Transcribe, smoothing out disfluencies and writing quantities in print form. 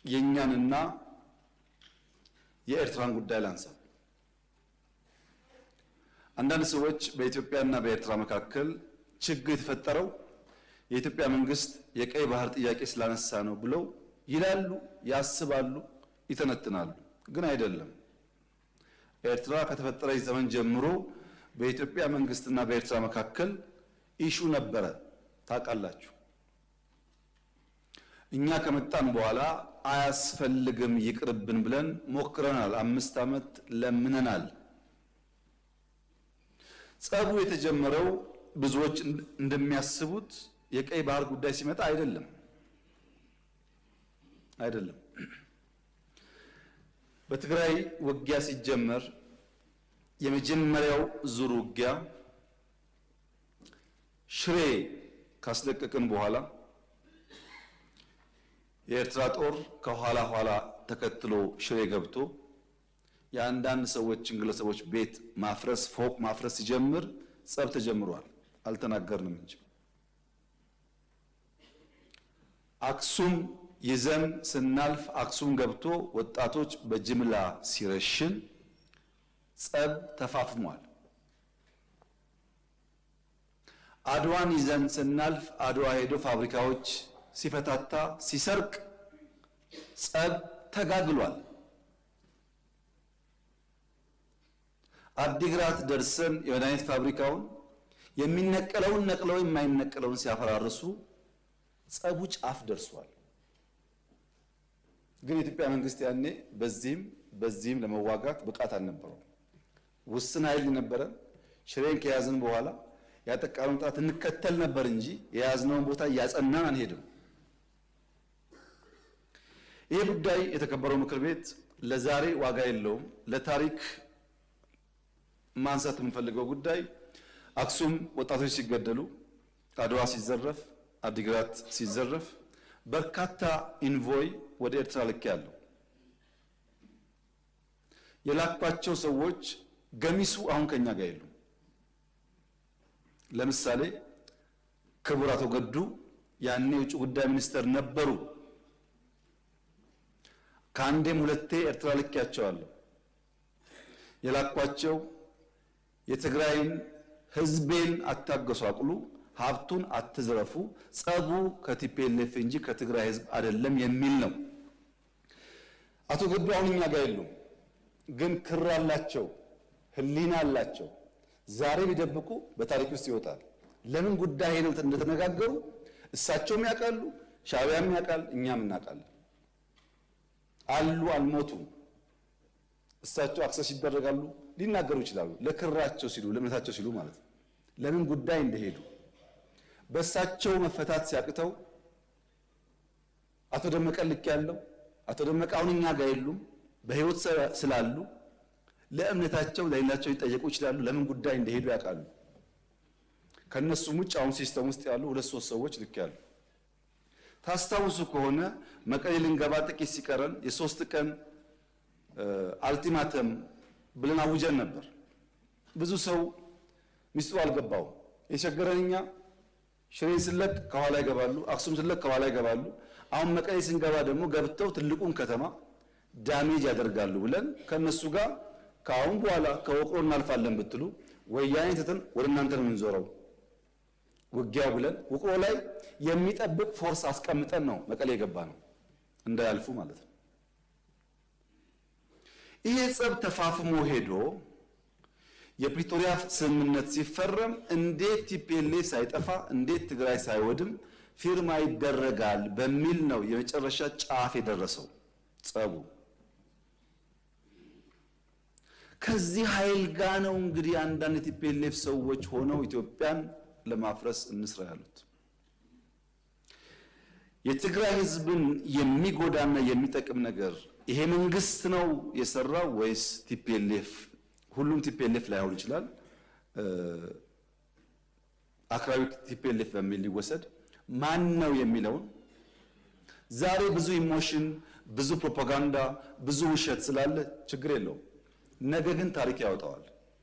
የኛንና የኤርትራን ጉዳይ ላንሳ። አንዳንድ ሰዎች በኢትዮጵያና በኤርትራ መካከል ችግር የተፈጠረው የኢትዮጵያ መንግስት የቀይ ባህር ጥያቄ ስላነሳ ነው ብለው ይላሉ፣ ያስባሉ፣ ይተነትናሉ። ግን አይደለም። ኤርትራ ከተፈጠረች ዘመን ጀምሮ በኢትዮጵያ መንግስትና በኤርትራ መካከል ኢሹ ነበረ፣ ታውቃላችሁ። እኛ ከመጣን በኋላ አያስፈልግም ይቅርብን ብለን ሞክረናል። 5 ዓመት ለምነናል። ጸቡ የተጀመረው ብዙዎች እንደሚያስቡት የቀይ ባህር ጉዳይ ሲመጣ አይደለም። በትግራይ ውጊያ ሲጀመር የመጀመሪያው ዙር ውጊያ ሽሬ ካስለቀቅን በኋላ የኤርትራ ጦር ከኋላ ኋላ ተከትሎ ሽሬ ገብቶ የአንዳንድ ሰዎችን ግለሰቦች ቤት ማፍረስ፣ ፎቅ ማፍረስ ሲጀምር ጸብ ተጀምሯል። አልተናገርንም እንጂ አክሱም ይዘን ስናልፍ አክሱም ገብቶ ወጣቶች በጅምላ ሲረሽን ጸብ ተፋፍሟል። አድዋን ይዘን ስናልፍ አድዋ ሄዶ ፋብሪካዎች ሲፈታታ ሲሰርቅ ጸብ ተጋግሏል። አዲግራት ደርሰን የመድኃኒት ፋብሪካውን የሚነቀለውን ነቅለው የማይነቀለውን ሲያፈራርሱ ጸቡ ጫፍ ደርሷል። ግን የኢትዮጵያ መንግስት ያኔ በዚህም ለመዋጋት ብቃት አልነበረውም። ውስን ኃይል ነበረ። ሽሬን ከያዝን በኋላ ያጠቃነውን ጣት እንከተል ነበር እንጂ የያዝነውን ቦታ እያጸናን አንሄድም። ይህ ጉዳይ የተከበረው ምክር ቤት ለዛሬ ዋጋ የለውም። ለታሪክ ማንሳት የምንፈልገው ጉዳይ አክሱም ወጣቶች ሲገደሉ፣ አድዋ ሲዘረፍ፣ አዲግራት ሲዘረፍ በርካታ ኢንቮይ ወደ ኤርትራ ልክ ያለው የላኳቸው ሰዎች ገሚሱ አሁን ከኛ ጋር የሉም። ለምሳሌ ክቡር አቶ ገዱ ያኔ የውጭ ጉዳይ ሚኒስትር ነበሩ። ከአንዴም ሁለቴ ኤርትራ ልኬያቸዋለሁ። የላኳቸው የትግራይን ህዝቤን አታገሷቅሉ፣ ሀብቱን አትዝረፉ፣ ጸቡ ከቲፒኤልኤፍ እንጂ ከትግራይ ህዝብ አይደለም የሚል ነው። አቶ ገዱ አሁን እኛ ጋር የሉም። ግን ክር አላቸው፣ ህሊና አላቸው። ዛሬ ቢደብቁ በታሪክ ውስጥ ይወጣል። ለምን ጉዳይ ነው እንደተነጋገሩ እሳቸውም ያውቃሉ፣ ሻዕቢያም ያውቃል፣ እኛም እናውቃለን። አሉ፣ አልሞቱም። እሳቸው አክሰስ ይደረጋሉ፣ ሊናገሩ ይችላሉ። ለክራቸው ሲሉ፣ ለእምነታቸው ሲሉ ማለት ነው። ለምን ጉዳይ እንደሄዱ በእሳቸው መፈታት ሲያቅተው አቶ ደመቀ ልክ ያለው አቶ ደመቀ አሁን እኛ ጋር የሉም። በህይወት ስላሉ ለእምነታቸው ለሌላቸው ሊጠየቁ ይችላሉ። ለምን ጉዳይ እንደሄዱ ያውቃሉ። ከነሱም ውጭ አሁን ሲስተም ውስጥ ያሉ 2-3 ሰዎች ልክ ያሉ። ታስታውሱ ከሆነ መቀሌ ልንገባ ጥቂት ሲቀረን የ3 ቀን አልቲማተም ብለን አውጀን ነበር። ብዙ ሰው ሚስጥሩ አልገባው። የቸገረንኛ ሽሬን ስለቅ ከኋላ ይገባሉ፣ አክሱም ስለቅ ከኋላ ይገባሉ። አሁን መቀሌ ስንገባ ደግሞ ገብተው ትልቁን ከተማ ዳሜጅ ያደርጋሉ ብለን ከነሱ ጋር ከአሁን በኋላ ከወቅሮ እናልፋለን ብትሉ ወያኔ ትተን ወደ እናንተ ነው የምንዞረው ውጊያው ብለን ወቅሮ ላይ የሚጠብቅ ፎርስ አስቀምጠን ነው መቀሌ የገባ ነው፣ እንዳያልፉ ማለት ነው። ይሄ ጸብ ተፋፍሞ ሄዶ የፕሪቶሪያ ስምምነት ሲፈረም እንዴት ቲፒኤልኤፍ ሳይጠፋ እንዴት ትግራይ ሳይወድም ፊርማ ይደረጋል በሚል ነው የመጨረሻ ጫፍ የደረሰው ጸቡ። ከዚህ ኃይል ጋር ነው እንግዲህ አንዳንድ የቲፒኤልኤፍ ሰዎች ሆነው ኢትዮጵያን ለማፍረስ እንስራ ያሉት። የትግራይ ህዝብን የሚጎዳና የሚጠቅም ነገር ይሄ መንግስት ነው የሰራው ወይስ ቲፒኤልኤፍ? ሁሉም ቲፒኤልኤፍ ላይሆን ይችላል። አክራሪ ቲፒኤልኤፍ በሚል ሊወሰድ ማን ነው የሚለውን ዛሬ ብዙ ኢሞሽን፣ ብዙ ፕሮፓጋንዳ፣ ብዙ ውሸት ስላለ ችግር የለውም። ነገ ግን ታሪክ ያወጣዋል።